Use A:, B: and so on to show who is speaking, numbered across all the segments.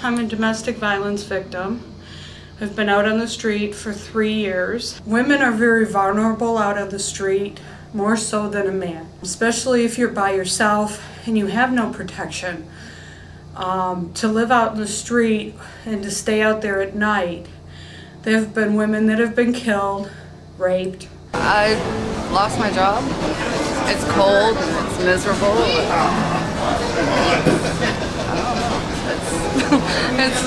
A: I'm a domestic violence victim. I've been out on the street for 3 years. Women are very vulnerable out on the street, more so than a man, especially if you're by yourself and you have no protection. To live out in the street and to stay out there at night, there have been women that have been killed, raped.
B: I lost my job. It's cold and it's miserable. It's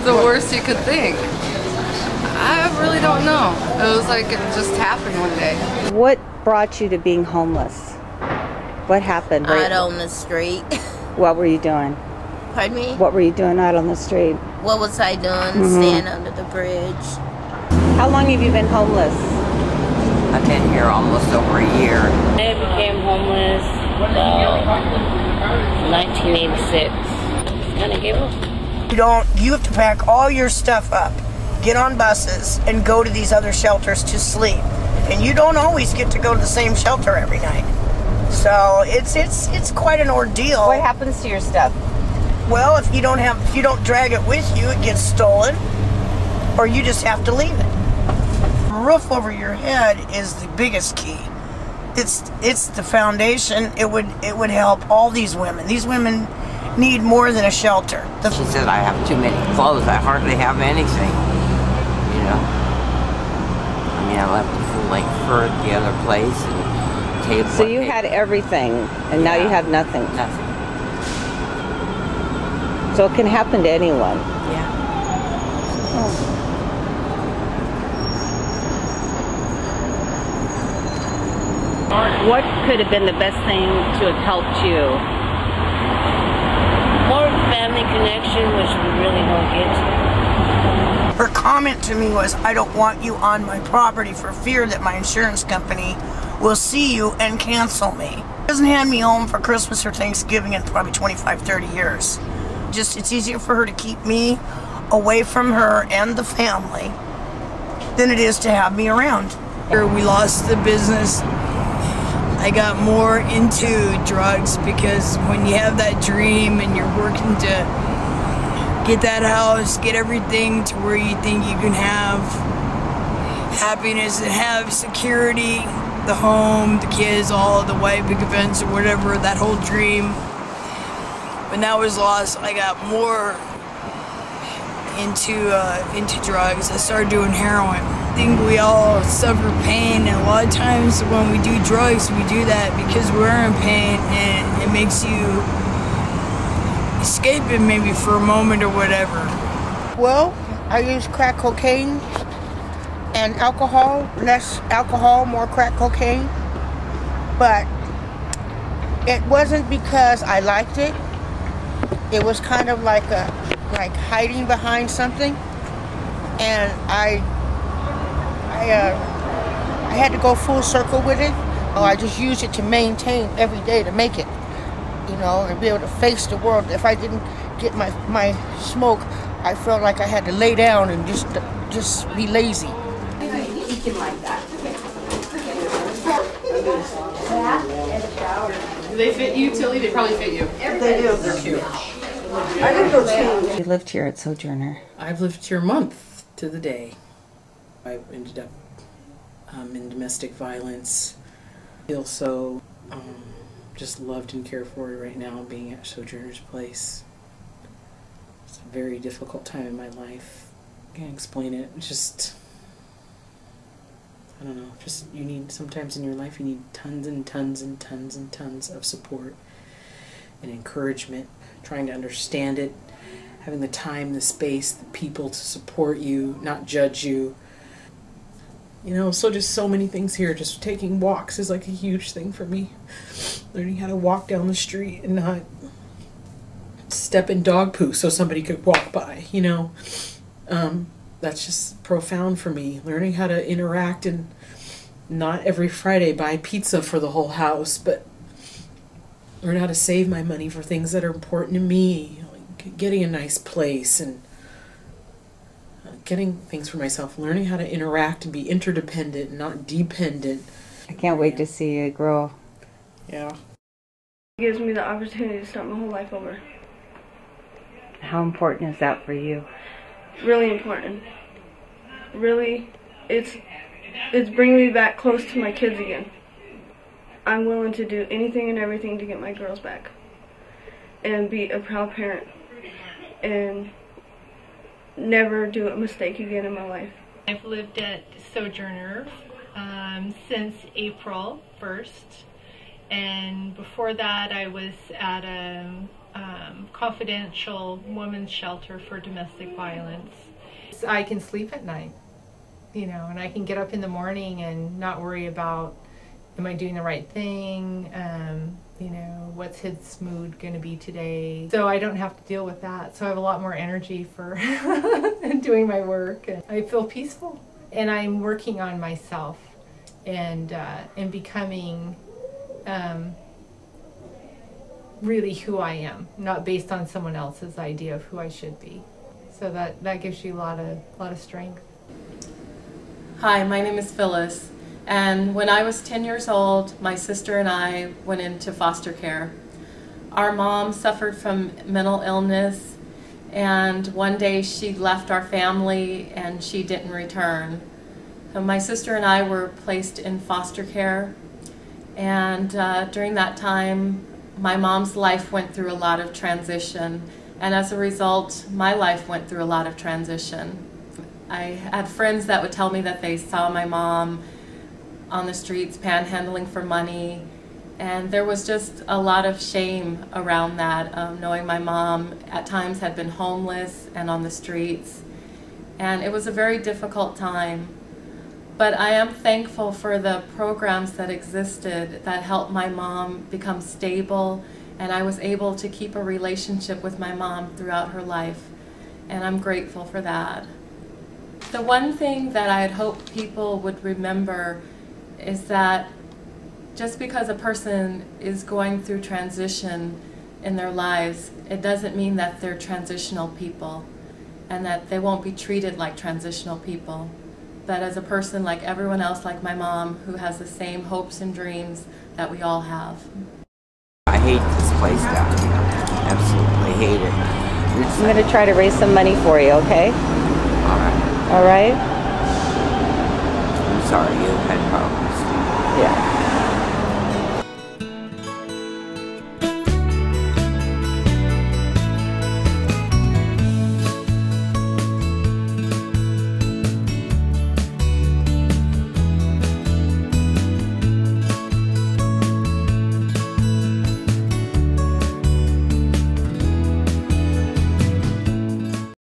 B: the worst you could think. I really don't know. It was like it just happened one day.
C: What brought you to being homeless? What happened?
D: Out on the street.
C: What were you doing?
D: Pardon me?
C: What were you doing out on the street?
D: What was I doing? Staying under the bridge.
C: How long have you been homeless?
E: I've been here almost over a year.
F: I became homeless about 1986. Just kind of gave up.
G: You have to pack all your stuff up, get on buses, and go to these other shelters to sleep. And you don't always get to go to the same shelter every night. So it's quite an ordeal.
C: What happens to your stuff?
G: Well, if you don't drag it with you, it gets stolen, or you just have to leave it. A roof over your head is the biggest key. It's the foundation. It would help all these women. These women need more than a shelter.
E: She said I have too many clothes. I hardly have anything. You know. I mean, I left a full-length fur at the other place and table.
C: So you had everything, and now you have nothing.
E: Nothing.
C: So it can happen to anyone.
E: Yeah.
C: Oh.
F: What could have been the best thing to have helped you? More family connection, which we really don't get.
G: Her comment to me was, I don't want you on my property for fear that my insurance company will see you and cancel me. She doesn't hand me home for Christmas or Thanksgiving in probably 25, 30 years. It's easier for her to keep me away from her and the family than it is to have me around.
H: We lost the business. I got more into drugs because when you have that dream and you're working to get that house, get everything to where you think you can have happiness and have security, the home, the kids, all of the white big events or whatever, that whole dream. When that was lost, I got more into drugs. I started doing heroin. I think we all suffer pain, and a lot of times when we do drugs, we do that because we're in pain, and it makes you escape it maybe for a moment or whatever.
G: Well, I use crack cocaine and alcohol, less alcohol, more crack cocaine. But it wasn't because I liked it. It was kind of like hiding behind something, and I had to go full circle with it. I just used it to maintain every day to make it, you know, and be able to face the world. If I didn't get my smoke, I felt like I had to lay down and just be lazy.
B: Do they fit you, Tilly? They probably fit you.
G: They do.
B: They're cute.
G: I think those change.
C: You lived here at Sojourner.
I: I've lived here a month to the day. I ended up in domestic violence. I feel so just loved and cared for right now being at Sojourner's Place. It's a very difficult time in my life. I can't explain it. It's just, I don't know, just you need, sometimes in your life you need tons and tons and tons and tons of support and encouragement, trying to understand it, having the time, the space, the people to support you, not judge you. You know, so just so many things here. Just taking walks is like a huge thing for me. Learning how to walk down the street and not step in dog poo so somebody could walk by, you know. That's just profound for me. Learning how to interact and not every Friday buy pizza for the whole house, but learn how to save my money for things that are important to me, like getting a nice place and getting things for myself, learning how to interact and be interdependent, not dependent.
C: I can't wait to see you grow.
I: Yeah.
J: It gives me the opportunity to start my whole life over.
C: How important is that for you?
J: Really important. Really, it's bringing me back close to my kids again. I'm willing to do anything and everything to get my girls back and be a proud parent and never do a mistake again in my life.
K: I've lived at Sojourner since April 1st, and before that I was at a confidential women's shelter for domestic violence.
L: I can sleep at night, you know, and I can get up in the morning and not worry about, am I doing the right thing? You know, what's his mood going to be today? So I don't have to deal with that. So I have a lot more energy for doing my work. And I feel peaceful. And I'm working on myself and becoming really who I am, not based on someone else's idea of who I should be. So that gives you a lot of strength.
M: Hi, my name is Phyllis. And when I was 10 years old, my sister and I went into foster care. Our mom suffered from mental illness, and one day she left our family and she didn't return. So my sister and I were placed in foster care, and during that time, my mom's life went through a lot of transition, and as a result, my life went through a lot of transition. I had friends that would tell me that they saw my mom on the streets panhandling for money, and there was just a lot of shame around that, knowing my mom at times had been homeless and on the streets, and it was a very difficult time. But I am thankful for the programs that existed that helped my mom become stable, and I was able to keep a relationship with my mom throughout her life, and I'm grateful for that. The one thing that I'd hope people would remember is that just because a person is going through transition in their lives, it doesn't mean that they're transitional people and that they won't be treated like transitional people. That as a person like everyone else, like my mom, who has the same hopes and dreams that we all have.
E: I hate this place down here. Absolutely hate it.
C: I'm going to try to raise some money for you, okay?
E: All right.
C: All right?
E: I'm sorry you had problems.
C: Yeah.